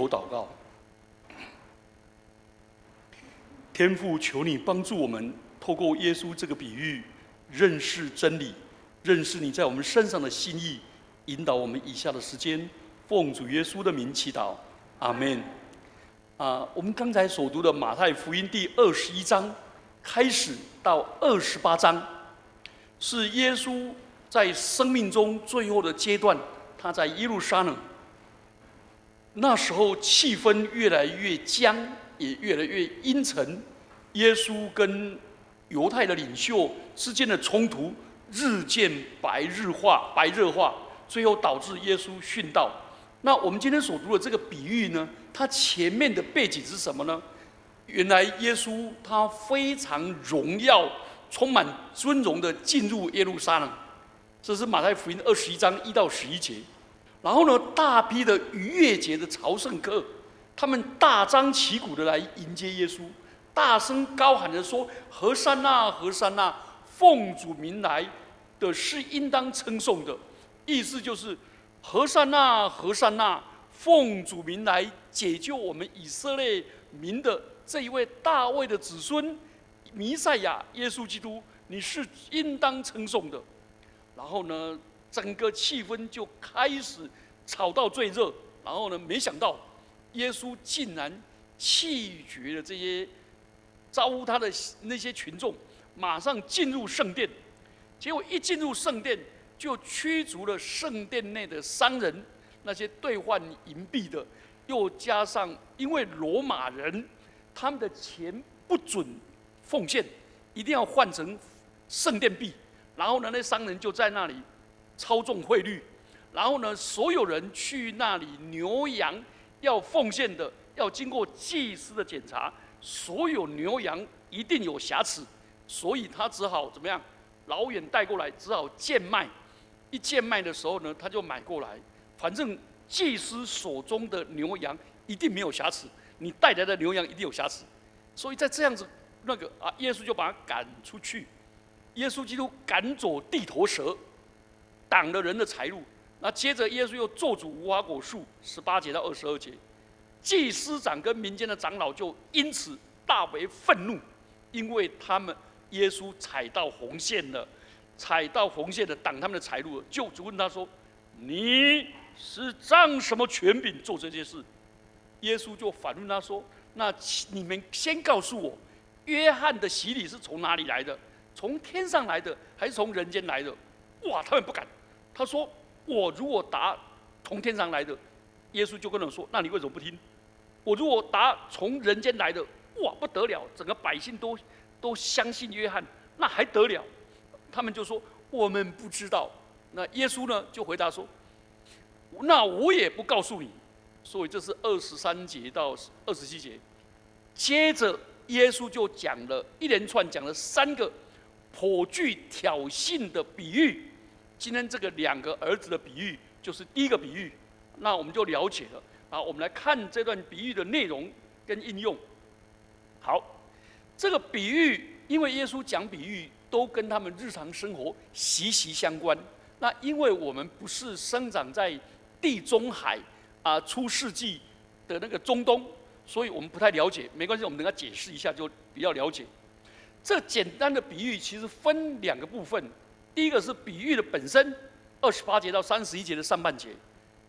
头祷告。天父，求你帮助我们，透过耶稣这个比喻，认识真理，认识你在我们身上的心意，引导我们以下的时间，奉主耶稣的名祈祷，阿们。我们刚才所读的马太福音第21章开始到28章，是耶稣在生命中最后的阶段，他在耶路撒冷。那时候气氛越来越僵，也越来越阴沉。耶稣跟犹太的领袖之间的冲突日渐白热化，最后导致耶稣殉道。那我们今天所读的这个比喻呢，它前面的背景是什么呢？原来耶稣他非常荣耀、充满尊荣的进入耶路撒冷，这是马太福音21章1到11节。然后呢，大批的逾越节的朝圣客，他们大张旗鼓的来迎接耶稣，大声高喊着说：“何山那，何山那！奉主名来的是应当称颂的。”意思就是何山那，何山那！奉主名来解救我们以色列民的这一位大卫的子孙弥赛亚耶稣基督，你是应当称颂的。然后呢，整个气氛就开始吵到最热。然后呢，没想到耶稣竟然弃绝了这些招呼他的那些群众，马上进入圣殿。结果一进入圣殿，就驱逐了圣殿内的商人，那些兑换银币的，又加上因为罗马人他们的钱不准奉献，一定要换成圣殿币。然后呢，那商人就在那里操纵汇率。然后呢，所有人去那里牛羊要奉献的，要经过祭司的检查，所有牛羊一定有瑕疵，所以他只好怎么样？老远带过来，只好贱卖。一贱卖的时候呢，他就买过来，反正祭司手中的牛羊一定没有瑕疵，你带来的牛羊一定有瑕疵。所以在这样子耶稣就把他赶出去。耶稣基督赶走地头蛇，挡了人的财路。那接着耶稣又咒诅无花果树，18节到22节。祭司长跟民间的长老就因此大为愤怒，因为他们耶稣踩到红线了，挡他们的财路了，就问他说：“你是仗什么权柄做这些事？”耶稣就反问他说：“那你们先告诉我，约翰的洗礼是从哪里来的？从天上来的，还是从人间来的？”哇，他们不敢。他说：“我如果答从天上来的，耶稣就跟他说：那你为什么不听？我如果答从人间来的，哇，不得了，整个百姓都相信约翰，那还得了？”他们就说：“我们不知道。”那耶稣呢就回答说：“那我也不告诉你。”所以这是23节到27节。接着耶稣就讲了一连串，讲了3个颇具挑衅的比喻。今天这个2个儿子的比喻就是第一个比喻，那我们就了解了。我们来看这段比喻的内容跟应用。好，这个比喻，因为耶稣讲比喻都跟他们日常生活息息相关。那因为我们不是生长在地中海初世纪的那个中东，所以我们不太了解。没关系，我们等下解释一下就比较了解。这简单的比喻其实分2个部分。第一个是比喻的本身，28节到31节的上半节，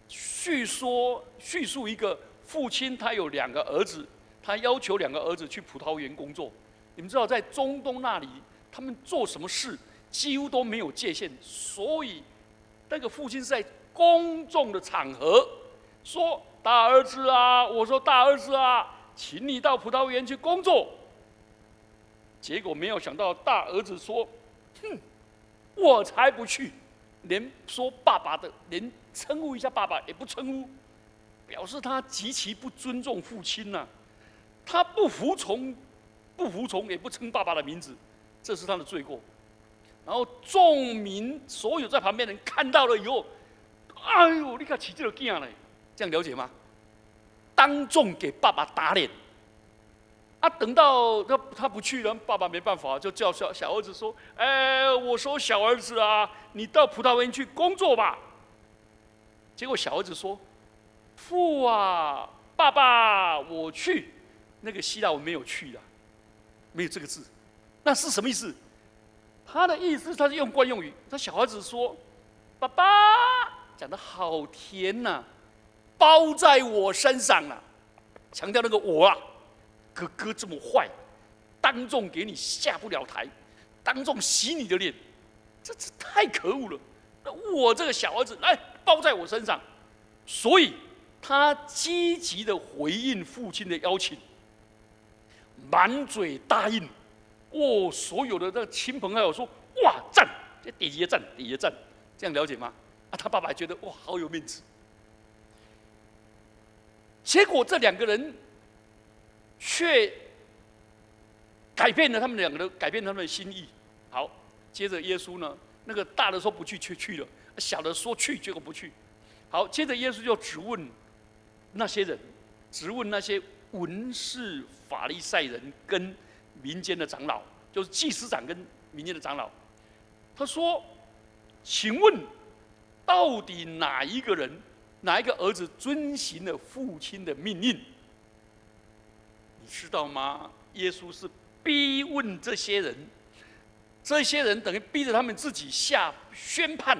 叙述一个父亲他有2个儿子，他要求2个儿子去葡萄园工作。你们知道在中东那里，他们做什么事几乎都没有界限，所以那个父亲是在公众的场合说：“大儿子啊，我说大儿子啊，请你到葡萄园去工作。”结果没有想到大儿子说：“哼，我才不去！”连说爸爸的，连称呼一下爸爸也不称呼，表示他极其不尊重父亲呐。他不服从也不称爸爸的名字，这是他的罪过。然后众民所有在旁边人看到了以后，哎呦，你看起这个囝嘞，这样了解吗？当众给爸爸打脸。等到他不去了，爸爸没办法，就叫小儿子说：“我说小儿子啊，你到葡萄园去工作吧。”结果小儿子说：“父啊，爸爸，我去。那个希腊文没有去的，没有这个字，那是什么意思？他的意思，他是用惯用语。他小孩子说：“爸爸，讲得好甜呐、包在我身上了。”强调那个我啊，哥哥这么坏，当众给你下不了台，当众洗你的脸，这太可恶了。那我这个小儿子来包在我身上，所以他积极的回应父亲的邀请，满嘴答应。所有的那亲朋好友说：“哇，赞！这第一赞，第一赞。”这样了解吗？他爸爸觉得哇，好有面子。结果这两个人却改变了他们两个人，改变他们的心意。好，接着耶稣呢，那个大的说不去，却去了；小的说去，结果不去。好，接着耶稣就质问那些人，质问那些文士、法利赛人跟民间的长老，就是祭司长跟民间的长老。他说：“请问，到底哪一个人？”哪一个儿子遵行了父亲的命令？你知道吗？耶稣是逼问这些人，这些人等于逼着他们自己下宣判，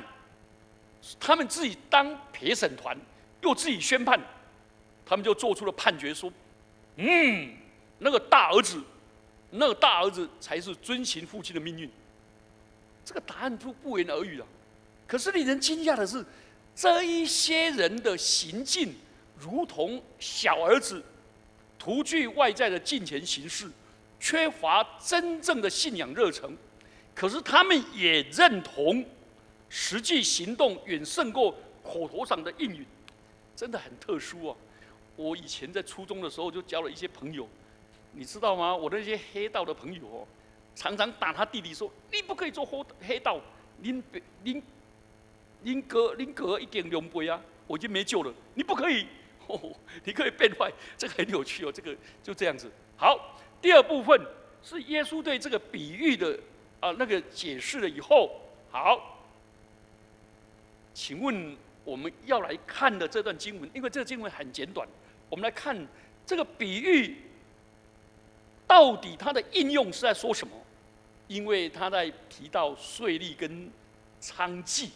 他们自己当陪审团，又自己宣判，他们就做出了判决说：“那个大儿子才是遵行父亲的命运。”这个答案不言而喻了。可是令人惊讶的是，这一些人的行径，如同小儿子图具外在的金钱形式，缺乏真正的信仰热忱。可是他们也认同，实际行动远胜过口头上的应允，真的很特殊啊！我以前在初中的时候就交了一些朋友，你知道吗？我那些黑道的朋友哦，常常打他弟弟说：“你不可以做黑道，您哥一点两杯啊，我已经没救了，你不可以，你可以变坏，这个很有趣哦，这个就这样子。好，第二部分是耶稣对这个比喻的那个解释了以后，好，请问我们要来看的这段经文，因为这个经文很简短，我们来看这个比喻到底它的应用是在说什么？因为他在提到税吏跟娼妓。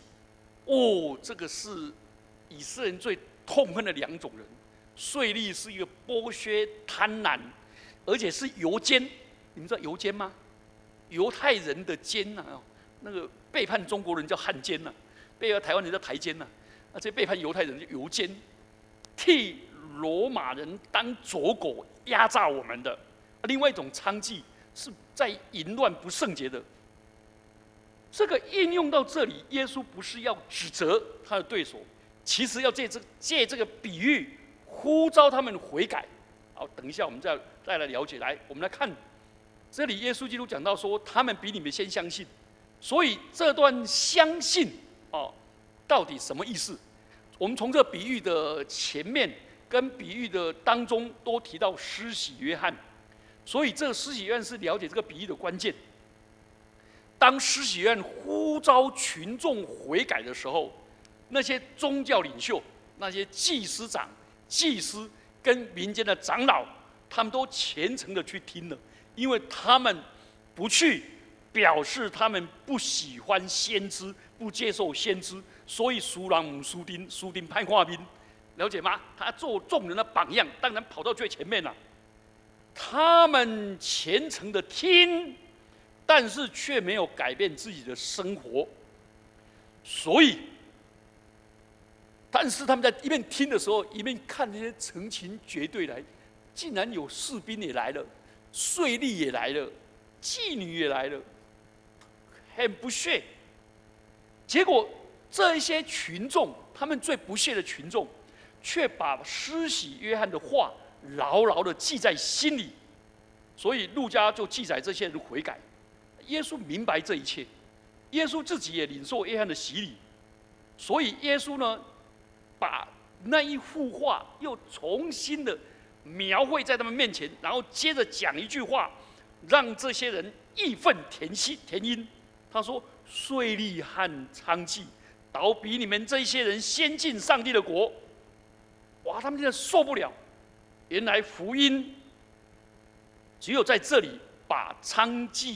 这个是以色列人最痛恨的两种人。税吏是一个剥削、贪婪，而且是犹奸。你们知道犹奸吗？犹太人的奸那个背叛中国人叫汉奸背叛台湾人叫台奸这背叛犹太人就犹奸，替罗马人当走狗压榨我们的。另外一种娼妓是在淫乱不圣洁的。这个应用到这里，耶稣不是要指责他的对手，其实要借这个比喻呼召他们悔改。好，等一下我们再来了解。来，我们来看这里，耶稣基督讲到说，他们比你们先相信。所以这段相信到底什么意思？我们从这个比喻的前面跟比喻的当中都提到施洗约翰，所以这个施洗约翰是了解这个比喻的关键。当施洗约翰呼召群众悔改的时候，那些宗教领袖、那些祭司长、祭司跟民间的长老，他们都虔诚的去听了，因为他们不去，表示他们不喜欢先知，不接受先知，所以输人唔输丁，输丁派看兵，了解吗？他做众人的榜样，当然跑到最前面了。他们虔诚的听。但是却没有改变自己的生活，所以，但是他们在一边听的时候，一边看那些成群结队来，竟然有士兵也来了，税吏也来了，妓女也来了，很不屑。结果这一些群众，他们最不屑的群众，却把施洗约翰的话牢牢的记在心里，所以路加就记载这些人悔改。耶稣明白这一切，耶稣自己也领受约翰的洗礼，所以耶稣呢，把那一幅画又重新的描绘在他们面前，然后接着讲一句话，让这些人义愤填膺。他说：“税吏和娼妓，倒比你们这些人先进上帝的国。”哇，他们真的受不了，原来福音只有在这里把娼妓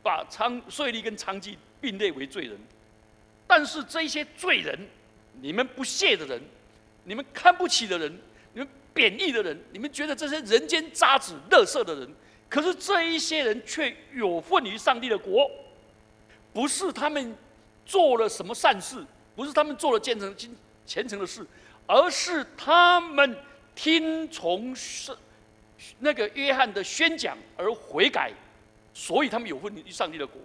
把税吏跟娼妓并列为罪人，但是这一些罪人，你们不屑的人，你们看不起的人，你们贬义的人，你们觉得这些人间渣滓、垃圾的人，可是这一些人却有份于上帝的国，不是他们做了什么善事，不是他们做了虔诚的事，而是他们听从那个约翰的宣讲而悔改，所以他们有份于上帝的国。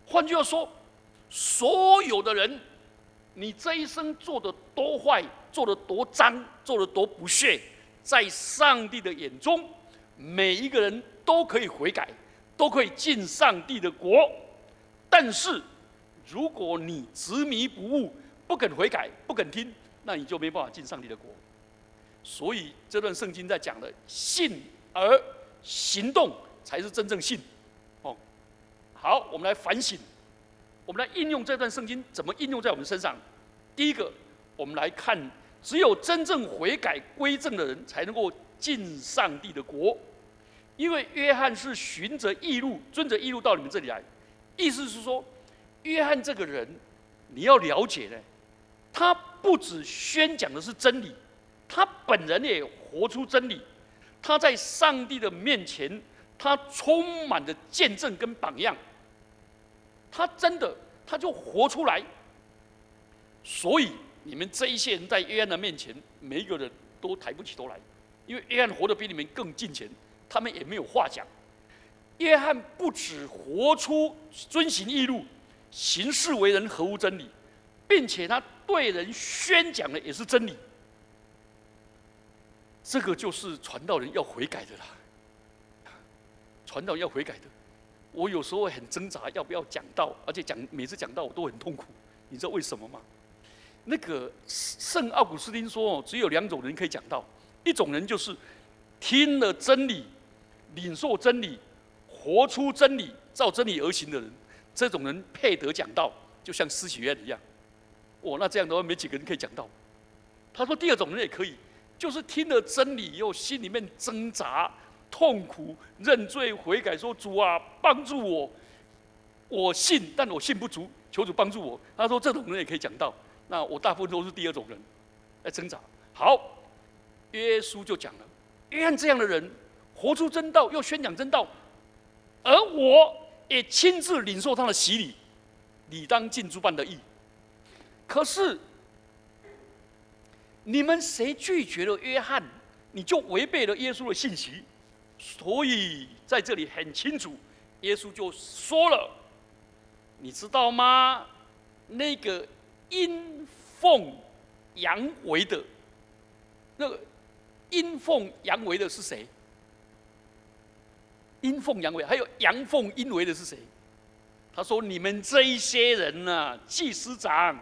换句话说，所有的人，你这一生做的多坏，做的多脏，做的多不屑，在上帝的眼中，每一个人都可以悔改，都可以进上帝的国。但是，如果你执迷不悟，不肯悔改，不肯听，那你就没办法进上帝的国。所以这段圣经在讲的，信而行动才是真正信。好，我们来反省，我们来应用这段圣经，怎么应用在我们身上？第一个，我们来看，只有真正悔改归正的人，才能够进上帝的国。因为约翰是循着义路，遵着义路到你们这里来，意思是说，约翰这个人，你要了解呢，他不只宣讲的是真理，他本人也活出真理。他在上帝的面前，他充满着见证跟榜样。他真的，他就活出来。所以你们这一些人在约翰的面前，每一个人都抬不起头来，因为约翰活得比你们更近前，他们也没有话讲。约翰不只活出遵行义路，行事为人合乎真理，并且他对人宣讲的也是真理。这个就是传道人要悔改的啦。传道人要悔改的。我有时候很挣扎要不要讲道，而且每次讲道我都很痛苦，你知道为什么吗？那个圣奥古斯丁说，只有2种人可以讲道，一种人就是听了真理、领受真理、活出真理、照真理而行的人，这种人配得讲道，就像施洗约翰一样。那这样的话，没几个人可以讲道。他说，第二种人也可以，就是听了真理以后，心里面挣扎、痛苦、认罪悔改，说主啊，帮助我，我信，但我信不足，求主帮助我。他说这种人也可以讲道。那我大部分都是第二种人来挣扎。好，耶稣就讲了，约翰这样的人活出真道，又宣讲真道，而我也亲自领受他的洗礼，理当尽诸般的义。可是你们谁拒绝了约翰，你就违背了耶稣的信息。所以在这里很清楚，耶稣就说了，你知道吗？那个阴奉阳违的，那个阴奉阳违的是谁？阴奉阳违，还有阳奉阴违的是谁？他说：你们这一些人呐，祭司长，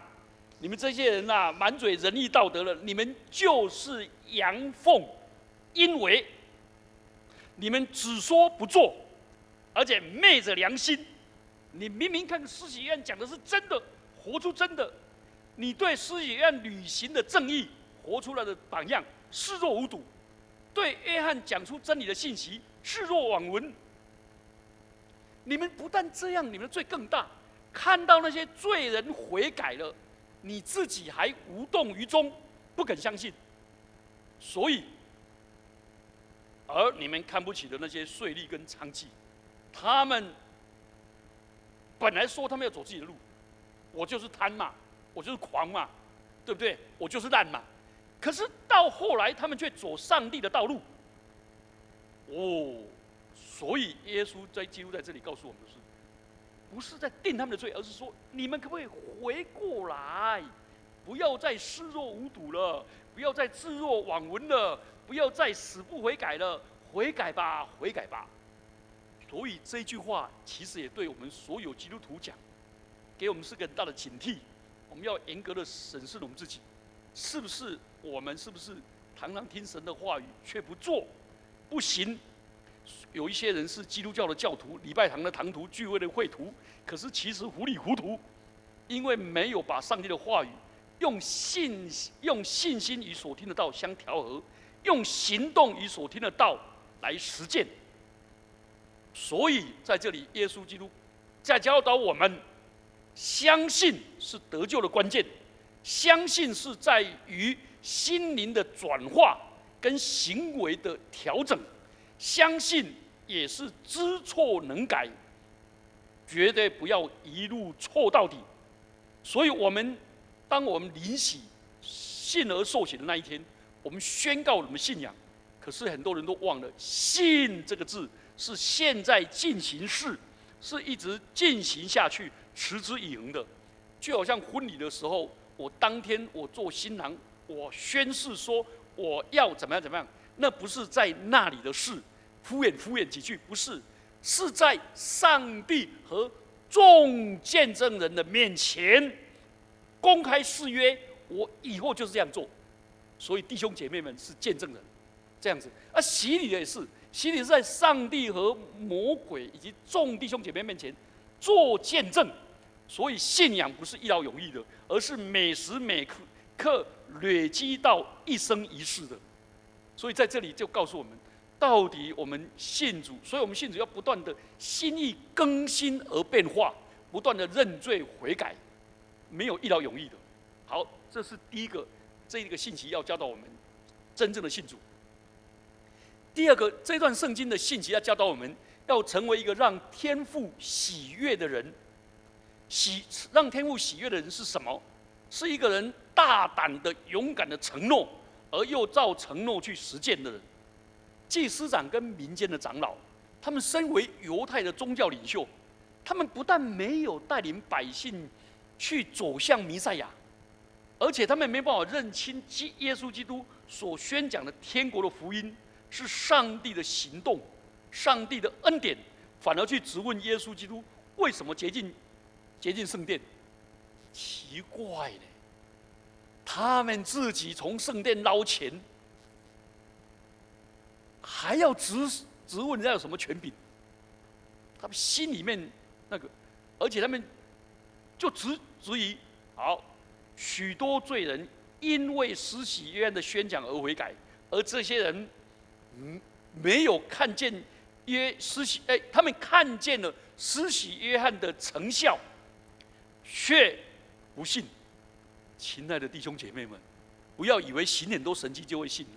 你们这些人呐，满嘴仁义道德了，你们就是阳奉阴违。你们只说不做，而且昧着良心。你明明看施洗约翰讲的是真的，活出真的。你对施洗约翰履行的正义活出来的榜样视若无睹，对约翰讲出真理的信息视若罔闻。你们不但这样，你们的罪更大。看到那些罪人悔改了，你自己还无动于衷，不肯相信。所以，而你们看不起的那些税吏跟娼妓，他们本来说他们要走自己的路，我就是贪嘛，我就是狂嘛，对不对？我就是烂嘛。可是到后来，他们却走上帝的道路。所以耶稣基督在这里告诉我们的是，不是在定他们的罪，而是说你们可不可以回过来，不要再视若无睹了，不要再置若罔闻了，不要再死不悔改了，悔改吧，悔改吧。所以这句话其实也对我们所有基督徒讲，给我们是个很大的警惕。我们要严格的审视我们自己，我们是不是常常听神的话语却不做、不行？有一些人是基督教的教徒、礼拜堂的堂徒、聚会的会徒，可是其实糊里糊涂，因为没有把上帝的话语用信心与所听的道相调和，用行动与所听的道来实践。所以在这里，耶稣基督在教导我们，相信是得救的关键，相信是在于心灵的转化跟行为的调整，相信也是知错能改，绝对不要一路错到底。所以，当我们临洗、信而受洗的那一天，我们宣告我们信仰。可是很多人都忘了，信这个字是现在进行式，是一直进行下去，持之以恒的。就好像婚礼的时候，我当天我做新郎，我宣誓说我要怎么样怎么样，那不是在那里的事，敷衍几句，不是，是在上帝和众见证人的面前公开誓约，我以后就是这样做。所以弟兄姐妹们是见证人，这样子。而洗礼也是，洗礼是在上帝和魔鬼以及众弟兄姐妹面前做见证。所以信仰不是一劳永逸的，而是每时每刻累积到一生一世的。所以在这里就告诉我们，到底我们信主，所以我们信主要不断的心意更新而变化，不断的认罪悔改，没有一劳永逸的。好，这是第一个，这一个信息要教导我们真正的信主。第二个，这段圣经的信息要教导我们，要成为一个让天父喜悦的人。让天父喜悦的人是什么？是一个人大胆的、勇敢的承诺，而又照承诺去实践的人。祭司长跟民间的长老，他们身为犹太的宗教领袖，他们不但没有带领百姓去走向弥赛亚，而且他们没办法认清耶稣基督所宣讲的天国的福音是上帝的行动、上帝的恩典，反而去质问耶稣基督为什么洁净圣殿。奇怪呢，他们自己从圣殿捞钱，还要质问人家有什么权柄？他们心里面那个，而且他们就质疑：好，许多罪人因为施洗约翰的宣讲而悔改，而这些人没有看见他们看见了施洗约翰的成效，却不信。亲爱的弟兄姐妹们，不要以为行很多神迹就会信了。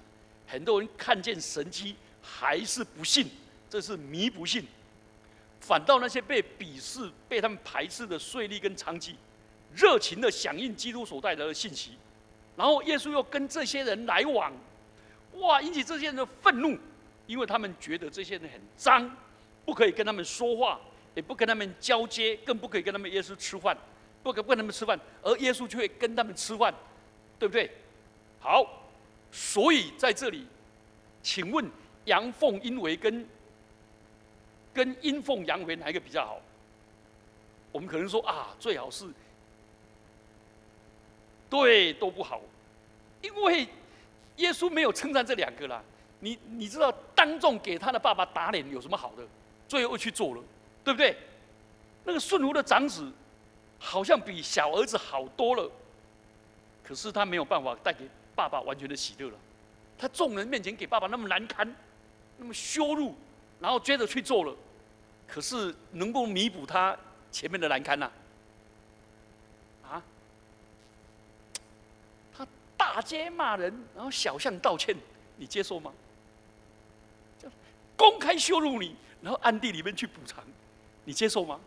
很多人看见神迹还是不信，这是迷不信。反倒那些被鄙视、被他们排斥的税吏跟娼妓，热情的响应基督所带来的信息，然后耶稣又跟这些人来往，哇，引起这些人的愤怒，因为他们觉得这些人很脏，不可以跟他们说话，也不跟他们交接，更不可以跟他们耶稣吃饭，不跟他们吃饭，而耶稣却会跟他们吃饭，对不对？好，所以在这里，请问阳奉阴违跟阴奉阳违哪一个比较好？我们可能说啊，最好是对都不好，因为耶稣没有称赞这两个啦。你知道当众给他的爸爸打脸有什么好的？最后又去做了，对不对？那个顺服的长子好像比小儿子好多了，可是他没有办法带给爸爸完全的喜乐了。他众人面前给爸爸那么难堪，那么羞辱，然后接着去做了，可是能够弥补他前面的难堪呐？啊？他大街骂人，然后小巷道歉，你接受吗？公开羞辱你，然后暗地里面去补偿，你接受吗？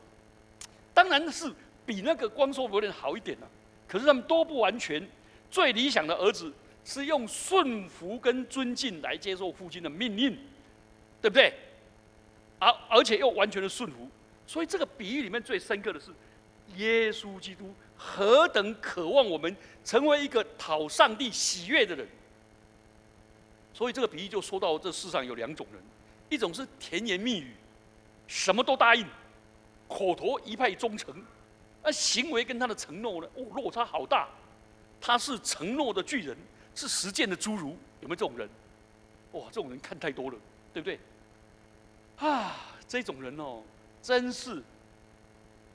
当然是比那个光说不练好一点了，可是他们都不完全。最理想的儿子是用顺服跟尊敬来接受父亲的命令，对不对？而且又完全的顺服。所以这个比喻里面最深刻的是，耶稣基督何等渴望我们成为一个讨上帝喜悦的人。所以这个比喻就说到这世上有两种人，一种是甜言蜜语，什么都答应，口头一派忠诚，而行为跟他的承诺呢，落差好大。他是承诺的巨人，是实践的侏儒，有没有这种人？哇，这种人看太多了，对不对？啊，这种人哦，真是。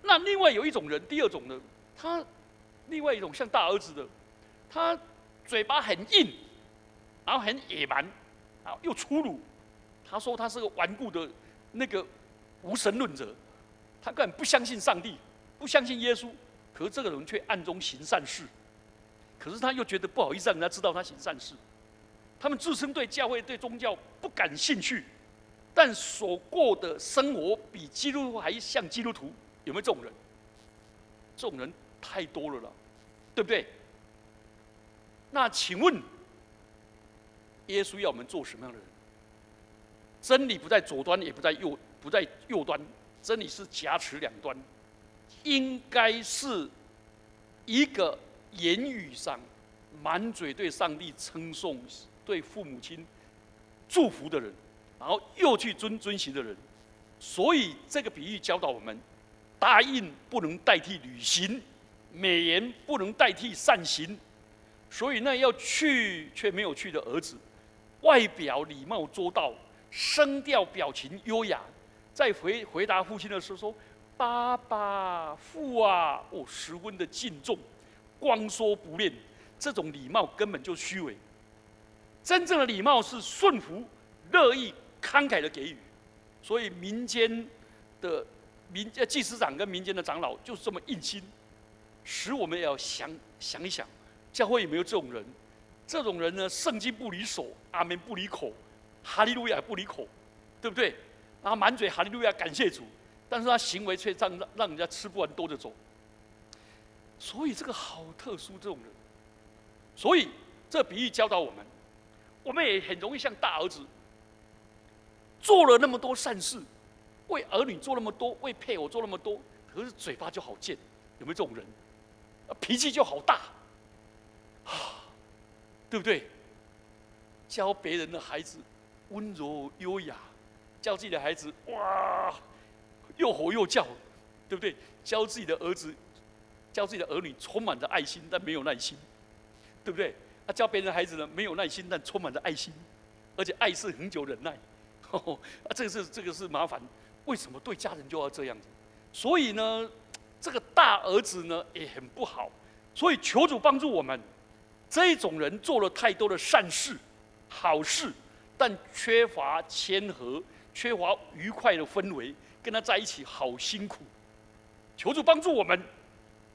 那另外有一种人，第二种呢，他另外一种像大儿子的，他嘴巴很硬，然后很野蛮，然后又粗鲁。他说他是个顽固的那个无神论者，他根本不相信上帝，不相信耶稣。可是这个人却暗中行善事，可是他又觉得不好意思让人家知道他行善事。他们自称对教会、对宗教不感兴趣，但所过的生活比基督徒还像基督徒。有没有这种人？这种人太多了啦，对不对？那请问，耶稣要我们做什么样的人？真理不在左端，也不在右端，真理是夹持两端，应该是一个言语上满嘴对上帝称颂、对父母亲祝福的人，然后又去遵行的人。所以这个比喻教导我们：答应不能代替履行，美言不能代替善行。所以那要去却没有去的儿子，外表礼貌周到，声调表情优雅，在回答父亲的时候说：“爸爸、父啊！”哦，十分的敬重，光说不练。这种礼貌根本就虚伪。真正的礼貌是顺服、乐意、慷慨的给予。所以民间的祭司长跟民间的长老就是这么硬心，使我们也要想一想，教会有没有这种人？这种人呢，圣经不离手，阿门不离口，哈利路亚不离口，对不对？然后满嘴哈利路亚感谢主，但是他行为却让人家吃不完兜着走。所以这个好特殊，这种人。所以这比喻教导我们也很容易像大儿子，做了那么多善事，为儿女做那么多，为配偶做那么多，可是嘴巴就好贱。有没有这种人？脾气就好大，对不对？教别人的孩子温柔优雅，教自己的孩子哇又吼又叫，对不对？教自己的儿子、教自己的儿女充满着爱心，但没有耐心，对不对？教别人的孩子呢，没有耐心，但充满着爱心，而且爱是恒久忍耐。这个是麻烦。为什么对家人就要这样子？所以呢，这个大儿子呢也很不好。所以求主帮助我们，这种人做了太多的善事、好事，但缺乏谦和，缺乏愉快的氛围，跟他在一起好辛苦。求主帮助我们，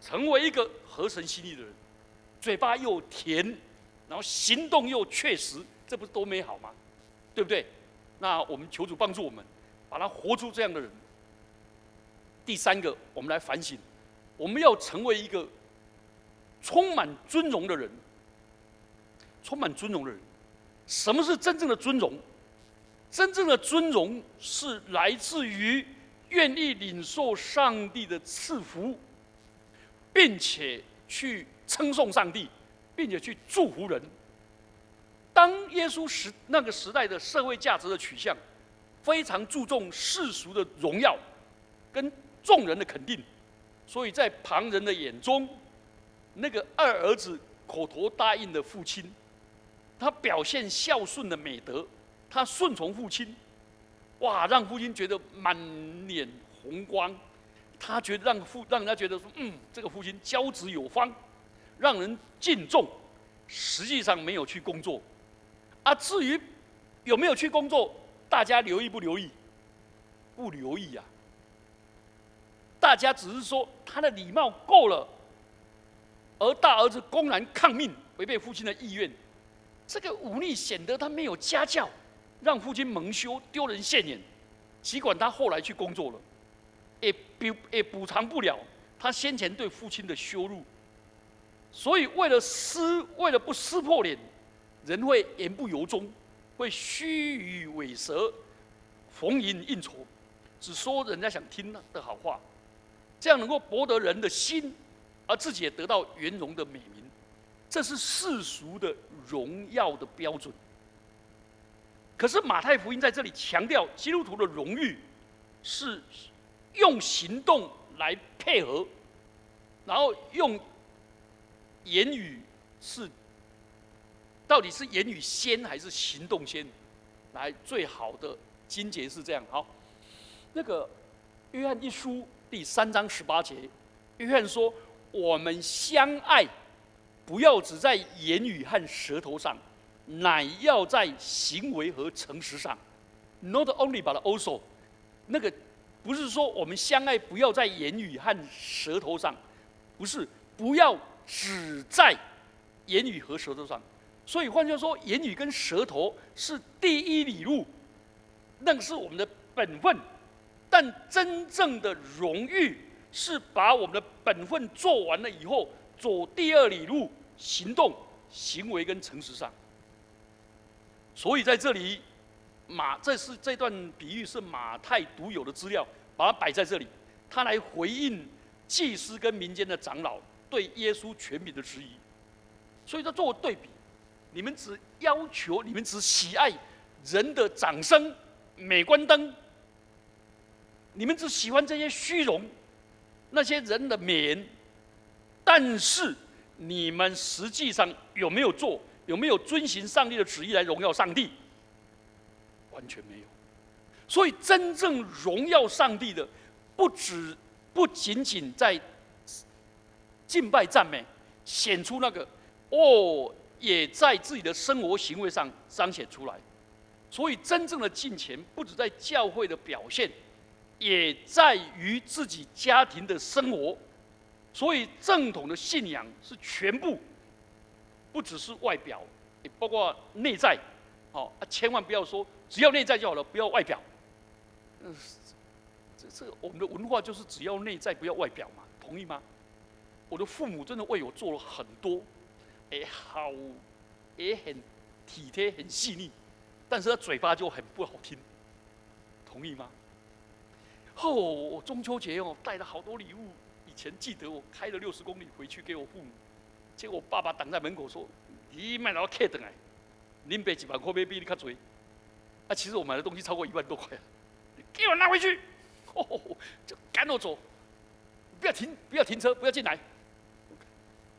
成为一个合神心意的人，嘴巴又甜，然后行动又确实，这不是多美好吗？对不对？那我们求主帮助我们，把他活出这样的人。第三个，我们来反省，我们要成为一个充满尊荣的人。充满尊荣的人，什么是真正的尊荣？真正的尊荣是来自于愿意领受上帝的赐福，并且去称颂上帝，并且去祝福人。当耶稣那个时代的社会价值的取向，非常注重世俗的荣耀跟众人的肯定，所以在旁人的眼中，那个二儿子口头答应的父亲，他表现孝顺的美德，他顺从父亲，哇，让父亲觉得满脸红光，他觉得让人家觉得说，这个父亲教子有方，让人敬重。实际上没有去工作。至于有没有去工作，大家留意不留意？不留意啊。大家只是说他的礼貌够了，而大儿子公然抗命，违背父亲的意愿，这个忤逆显得他没有家教，让父亲蒙羞，丢人现眼。尽管他后来去工作了，也补偿不了他先前对父亲的羞辱。所以为了不撕破脸，人会言不由衷，会虚与委蛇，逢迎应酬，只说人家想听的好话，这样能够博得人的心，而自己也得到圆融的美名。这是世俗的荣耀的标准。可是马太福音在这里强调，基督徒的荣誉是用行动来配合，然后用言语到底是言语先还是行动先？来，最好的经节是这样。好，那个约翰一书第3章18节，约翰说：“我们相爱，不要只在言语和舌头上，乃要在行为和诚实上 ，not only but also， 那个不是说我们相爱不要在言语和舌头上，不是，不要只在言语和舌头上。所以换句话说，言语跟舌头是第一里路，那是我们的本分。但真正的荣誉是把我们的本分做完了以后，走第二里路，行动、行为跟诚实上。所以在这里，这段比喻是马太独有的资料，把它摆在这里，他来回应祭司跟民间的长老对耶稣权柄的质疑。所以他做对比，你们只要求，你们只喜爱人的掌声、镁光灯，你们只喜欢这些虚荣，那些人的美言，但是你们实际上有没有做？有没有遵行上帝的旨意来荣耀上帝？完全没有。所以真正荣耀上帝的，不仅仅在敬拜赞美，显出那个也在自己的生活行为上彰显出来。所以真正的敬虔，不只在教会的表现，也在于自己家庭的生活。所以正统的信仰是全部。不只是外表，也包括内在，千万不要说只要内在就好了，不要外表。这我们的文化就是只要内在不要外表嘛，同意吗？我的父母真的为我做了很多，也很体贴很细腻，但是他嘴巴就很不好听，同意吗？我中秋节带了好多礼物，以前记得我开了60公里回去给我父母。结果我爸爸挡在门口说：“你卖到客回来，恁爸1万块比你较多。”其实我买的东西超过1万多块，你给我拿回去，就赶我走，不要停车，不要进来。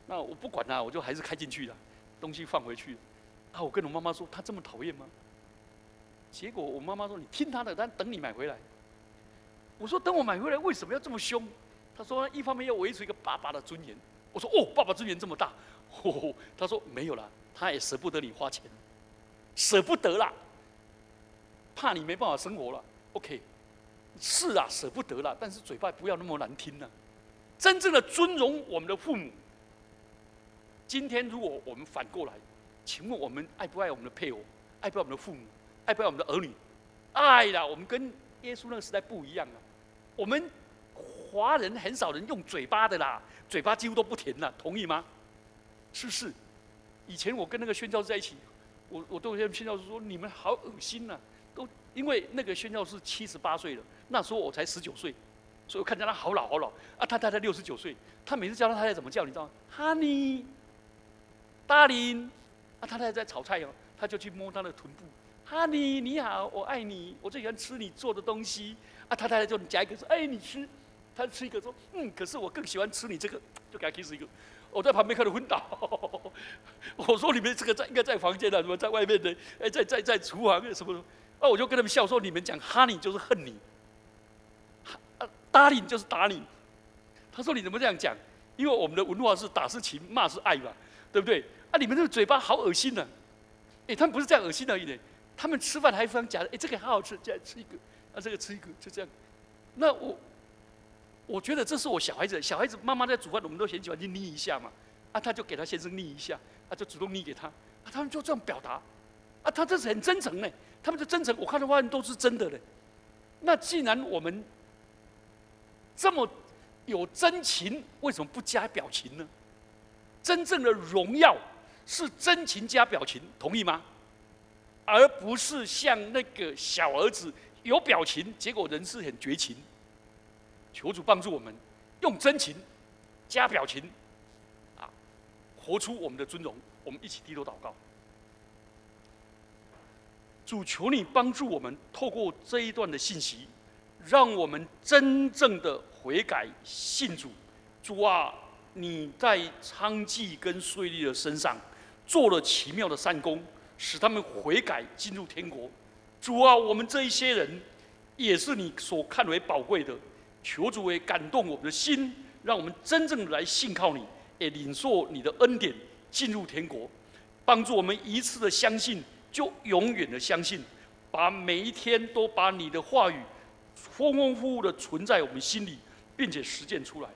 那我不管了，我就还是开进去了，东西放回去。我跟我妈妈说：“他这么讨厌吗？”结果我妈妈说：“你听他的，但等你买回来。”我说：“等我买回来，为什么要这么凶？”她说：“一方面要维持一个爸爸的尊严。”我说：“爸爸尊严这么大。”他说：“没有啦，他也舍不得你花钱，舍不得啦，怕你没办法生活了。”OK， 是啊，舍不得啦，但是嘴巴不要那么难听啦。真正的尊荣我们的父母。今天如果我们反过来，请问我们爱不爱我们的配偶？爱不爱我们的父母？爱不爱我们的儿女？爱啦！我们跟耶稣那个时代不一样啊，我们华人很少人用嘴巴的啦。嘴巴几乎都不甜了，同意吗？是不是？以前我跟那个宣教士在一起，我对宣教士说：“你们好恶心呐！”都因为那个宣教士78岁了，那时候我才19岁，所以我看见他好老好老啊。他太太69岁，他每次叫他太太怎么叫，你知道吗 ？Honey， Darling， 他太太在炒菜他就去摸他的臀部 ，Honey， 你好，我爱你，我最喜欢吃你做的东西。他太太就夹一个说：“你吃。”他吃一个说：“可是我更喜欢吃你这个。”就给他 kiss 一个。我在旁边看得昏倒。我说：“你们这个应该在房间什么在外面的？在厨房什么？”我就跟他们笑说：“你们讲 honey 就是恨你，darling 就是打你。”他说：“你怎么这样讲？因为我们的文化是打是情，骂是爱嘛，对不对？你们这个嘴巴好恶心呢。他们不是这样恶心而已的，他们吃饭还非常夹的。这个好好吃，这样吃一个，这个吃一个，就这样。那我觉得这是我小孩子妈妈在煮饭，我们都很喜欢去捏一下嘛，他就给他先生捏一下，就主动捏给他，他们就这样表达，他这是很真诚呢，他们的真诚，我看的话都是真的的。那既然我们这么有真情，为什么不加表情呢？真正的荣耀是真情加表情，同意吗？而不是像那个小儿子有表情，结果人是很绝情。求主帮助我们，用真情加表情，活出我们的尊荣。我们一起低头祷告。主，求你帮助我们，透过这一段的信息，让我们真正的悔改信主。主啊，你在娼妓跟税吏的身上做了奇妙的善功，使他们悔改进入天国。主啊，我们这一些人也是你所看为宝贵的。求主也感动我们的心，让我们真正来信靠你，也领受你的恩典，进入天国。帮助我们一次的相信，就永远的相信，把每一天都把你的话语丰丰富富的存在我们心里，并且实践出来。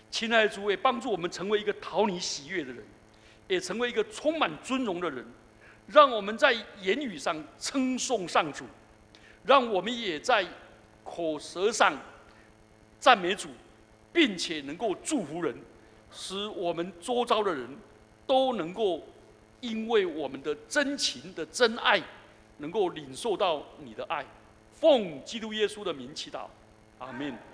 亲爱的主，也帮助我们成为一个讨你喜悦的人，也成为一个充满尊荣的人，让我们在言语上称颂上主，让我们也在口舌上赞美主，并且能够祝福人，使我们周遭的人都能够因为我们的真情的真爱，能够领受到你的爱。奉基督耶稣的名祈祷，阿们。